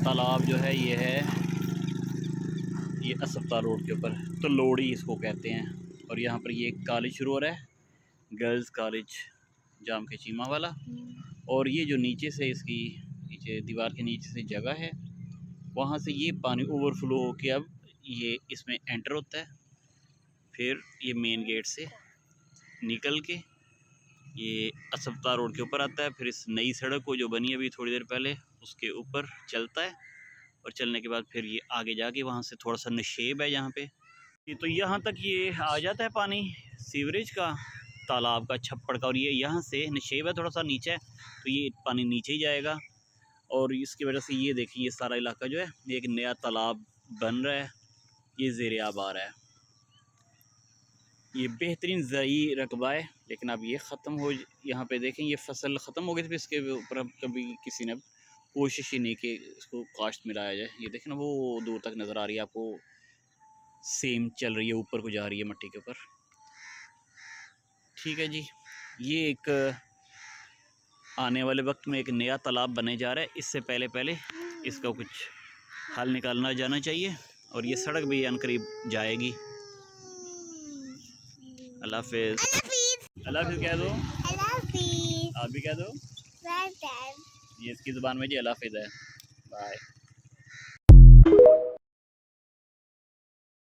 तालाब जो है ये अस्पताल रोड के ऊपर तो लोड़ी इसको कहते हैं। और यहाँ पर ये एक कॉलेज शुरू हो रहा है, गर्ल्स कॉलेज जाम के चीमा वाला। और ये जो नीचे से इसकी नीचे दीवार के नीचे से जगह है, वहाँ से ये पानी ओवरफ्लो होके अब ये इसमें एंटर होता है। फिर ये मेन गेट से निकल के ये अस्पताल रोड के ऊपर आता है। फिर इस नई सड़क को जो बनी अभी थोड़ी देर पहले उसके ऊपर चलता है। और चलने के बाद फिर ये आगे जाके वहाँ से थोड़ा सा नशेब है यहाँ पे। तो यहाँ तक ये आ जाता है पानी सीवरेज का, तालाब का, छप्पड़ का। और ये यहाँ से नशेब है थोड़ा सा नीचे है, तो ये पानी नीचे ही जाएगा। और इसकी वजह से ये देखिए ये सारा इलाका जो है ये एक नया तालाब बन रहा है, ये ज़ेर आब आ रहा है। ये बेहतरीन ज़रूरी रकबा है, लेकिन अब ये ख़त्म हो, यहाँ पे देखें ये फसल ख़त्म हो गई थी। इसके ऊपर अब कभी किसी ने कोशिश ही नहीं कि इसको काश्त में लाया जाए। ये देखें ना वो दूर तक नज़र आ रही है आपको, सेम चल रही है, ऊपर को जा रही है मिट्टी के ऊपर। ठीक है जी, ये एक आने वाले वक्त में एक नया तालाब बनने जा रहा है। इससे पहले पहले इसका कुछ हल निकालना जाना चाहिए। और ये सड़क भी अनकरीब जाएगी। अल्लाह हाफिज़। अल्लाह हाफिज़ कह दो। आप भी कह दो। ये इसकी ज़ुबान में जी अल्लाह हाफिज़ है। बाय।